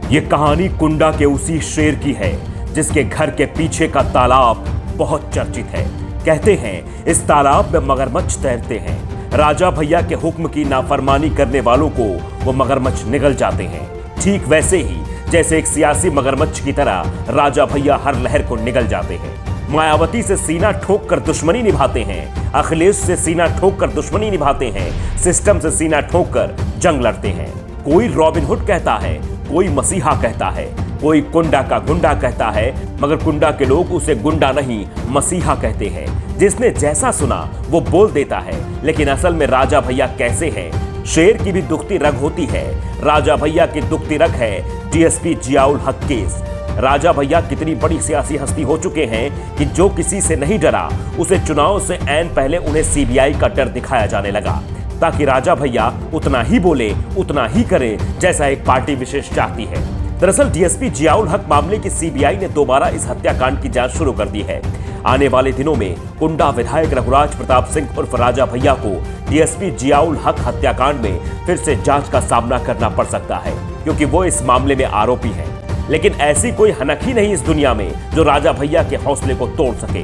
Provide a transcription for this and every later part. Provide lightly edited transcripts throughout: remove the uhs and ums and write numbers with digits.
ये कहानी कुंडा के उसी शेर की है जिसके घर के पीछे का तालाब बहुत चर्चित है। कहते हैं इस तालाब में मगरमच्छ तैरते हैं। राजा भैया के हुक्म की नाफरमानी करने वालों को वो मगरमच्छ निगल जाते हैं। ठीक वैसे ही जैसे एक सियासी मगरमच्छ की तरह राजा भैया हर लहर को निगल जाते हैं। मायावती से सीना ठोक कर दुश्मनी निभाते हैं, अखिलेश से सीना ठोक कर दुश्मनी निभाते हैं, सिस्टम से सीना ठोक कर जंग लड़ते हैं। कोई रॉबिन हुड कहता है, कोई मसीहा कहता है, कोई कुंडा का गुंडा कहता है, मगर कुंडा के लोग उसे गुंडा नहीं मसीहा कहते हैं। जिसने जैसा सुना वो बोल देता है, लेकिन असल में राजा भैया कैसे हैं? शेर की भी दुखती रग होती है। राजा भैया की दुखती रग है डीएसपी जियाउल हक केस। राजा भैया कितनी बड़ी सियासी हस्ती हो चुके हैं कि जो किसी से नहीं डरा उसे चुनाव से ऐन पहले उन्हें सीबीआई का डर दिखाया जाने लगा, ताकि राजा भैया उतना ही बोले, उतना ही करे जैसा एक पार्टी विशेष चाहती है। दरअसल डीएसपी जियाउल हक मामले की सीबीआई ने दोबारा इस हत्याकांड की जांच शुरू कर दी है। आने वाले दिनों में कुंडा विधायक रघुराज प्रताप सिंह उर्फ राजा भैया को डीएसपी जियाउल हक हत्याकांड में फिर से जांच का सामना करना पड़ सकता है, क्योंकि वो इस मामले में आरोपी है। लेकिन ऐसी कोई हनक ही नहीं इस दुनिया में जो राजा भैया के हौसले को तोड़ सके।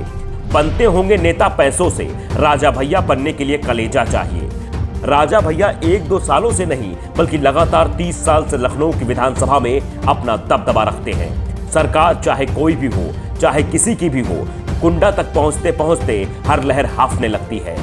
बनते होंगे नेता पैसों से, राजा भैया बनने के लिए कलेजा चाहिए। राजा भैया 1-2 सालों से नहीं बल्कि लगातार 30 साल से लखनऊ की विधानसभा में अपना दबदबा रखते हैं। सरकार चाहे कोई भी हो, चाहे किसी की भी हो, कुंडा तक पहुंचते पहुंचते हर लहर हाफने लगती है।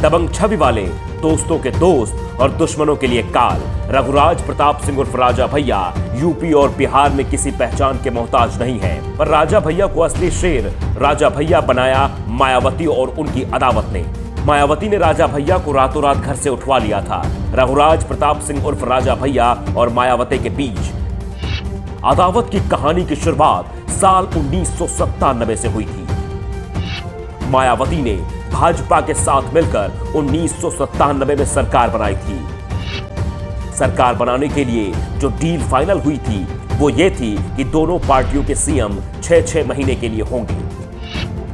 दबंग छवि वाले, दोस्तों के दोस्त और दुश्मनों के लिए काल, रघुराज प्रताप सिंह उर्फ राजा भैया यूपी और बिहार में किसी पहचान के मोहताज नहीं है। पर राजा भैया को असली शेर राजा भैया बनाया मायावती और उनकी अदावत ने। मायावती ने राजा भैया को रातों रात घर से उठवा लिया था। रघुराज प्रताप सिंह उर्फ राजा भैया और मायावती के बीच अदावत की कहानी की शुरुआत साल 1997 से हुई थी। मायावती ने भाजपा के साथ मिलकर 1997 में सरकार बनाई थी। सरकार बनाने के लिए जो डील फाइनल हुई थी वो ये थी कि दोनों पार्टियों के सीएम 6-6 महीने के लिए होंगे।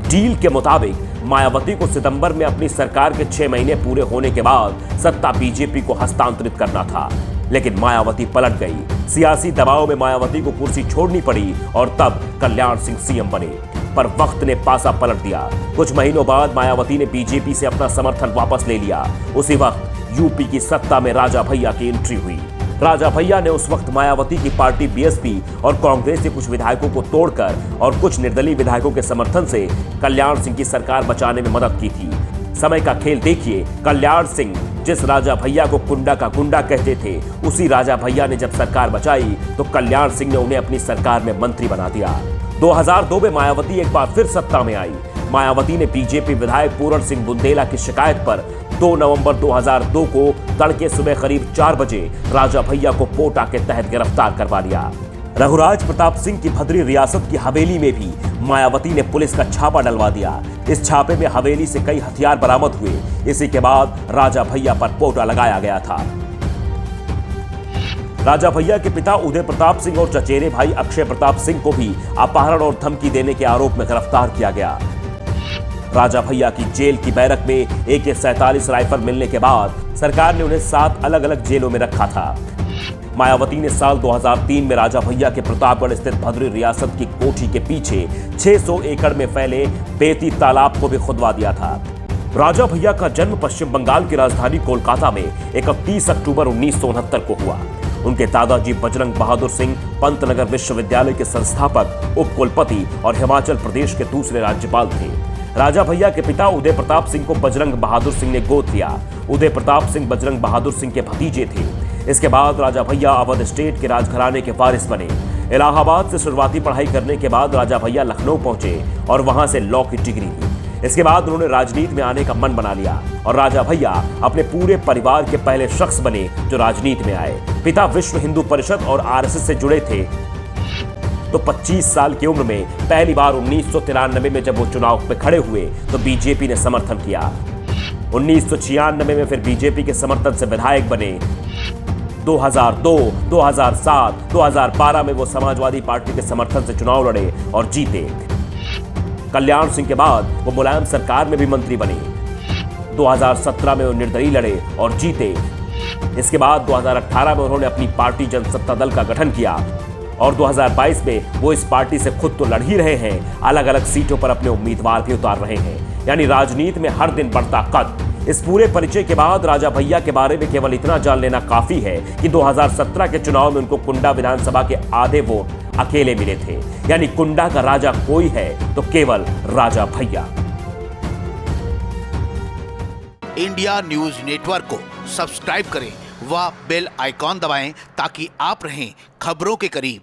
डील के मुताबिक मायावती को सितंबर में अपनी सरकार के 6 महीने पूरे होने के बाद सत्ता बीजेपी को हस्तांतरित करना था, लेकिन मायावती पलट गई। सियासी दबाव में मायावती को कुर्सी छोड़नी पड़ी और तब कल्याण सिंह सीएम बने। पर वक्त ने पासा पलट दिया। कुछ महीनों बाद मायावती ने बीजेपी से अपना समर्थन वापस ले लिया। उसी वक्त यूपी की सत्ता में राजा भैया की एंट्री हुई। राजा भैया ने उस वक्त मायावती की पार्टी बीएसपी और कांग्रेस के कुछ विधायकों को तोड़कर और कुछ निर्दलीय विधायकों के समर्थन से कल्याण सिंह की सरकार बचाने में मदद की थी। समय का खेल देखिए, कल्याण सिंह जिस राजा भैया को कुंडा का गुंडा कहते थे, उसी राजा भैया ने जब सरकार बचाई तो कल्याण सिंह ने उन्हें अपनी सरकार में मंत्री बना दिया। 2002 में मायावती एक बार फिर सत्ता में आई। मायावती ने बीजेपी विधायक पूरण सिंह बुंदेला की शिकायत पर 2 नवंबर 2002 को तड़के सुबह करीब 4 बजे राजा भैया को पोटा के तहत गिरफ्तार करवा लिया। रघुराज प्रताप सिंह की भद्री रियासत की हवेली में भी मायावती ने पुलिस का छापा डलवा दिया। इस छापे में हवेली से कई हथियार बरामद हुए। इसी के बाद राजा भैया पर पोटा लगाया गया था। राजा भैया के पिता उदय प्रताप सिंह और चचेरे भाई अक्षय प्रताप सिंह को भी अपहरण और धमकी देने के आरोप में गिरफ्तार किया गया। राजा भैया की जेल की बैरक में AK-47 राइफल मिलने के बाद सरकार ने उन्हें 7 अलग अलग जेलों में रखा था। मायावती ने साल 2003 में राजा भैया के प्रतापगढ़ स्थित भद्री रियासत की कोठी के पीछे 600 एकड़ में फैले बेती तालाब को भी खुदवा दिया था। राजा भैया का जन्म पश्चिम बंगाल की राजधानी कोलकाता में 31 अक्टूबर 1969 को हुआ। उनके दादाजी बजरंग बहादुर सिंह पंतनगर विश्वविद्यालय के संस्थापक, उप कुलपति और हिमाचल प्रदेश के दूसरे राज्यपाल थे। राजा भैया के पिता उदय प्रताप सिंह को बजरंग बहादुर सिंह ने गोद लिया। उदय प्रताप सिंह बजरंग बहादुर सिंह के भतीजे थे। इसके बाद राजा भैया अवध स्टेट के राजघराने के वारिस बने। इलाहाबाद से शुरुआती पढ़ाई करने के बाद राजा भैया लखनऊ पहुंचे और वहां से लॉ की डिग्री ली। इसके बाद उन्होंने राजनीति में आने का मन बना लिया और राजा भैया अपने पूरे परिवार के पहले शख्स बने जो राजनीति में आए। पिता विश्व हिंदू परिषद और आरएसएस से जुड़े थे, तो 25 साल की उम्र में पहली बार 1993 में जब वो चुनाव में खड़े हुए तो बीजेपी ने समर्थन किया। 1996 में फिर बीजेपी के समर्थन से विधायक बने। 2002, 2007, 2012 में वो समाजवादी पार्टी के समर्थन से चुनाव लड़े और जीते। कल्याण सिंह के बाद वो मुलायम सरकार में भी मंत्री बने। 2017 में वो निर्दलीय लड़े और जीते। इसके बाद 2018 में उन्होंने अपनी पार्टी जनसत्ता दल का गठन किया और 2022 में वो इस पार्टी से खुद तो लड़ ही रहे हैं, अलग अलग सीटों पर अपने उम्मीदवार भी उतार रहे हैं। यानी राजनीति में हर दिन बढ़ता कद। इस पूरे परिचय के बाद राजा भैया के बारे में केवल इतना जान लेना काफी है कि 2017 के चुनाव में उनको कुंडा विधानसभा के आधे वोट अकेले मिले थे। यानी कुंडा का राजा कोई है तो केवल राजा भैया। इंडिया न्यूज नेटवर्क को सब्सक्राइब करें व बेल आइकॉन दबाएं ताकि आप रहें खबरों के करीब।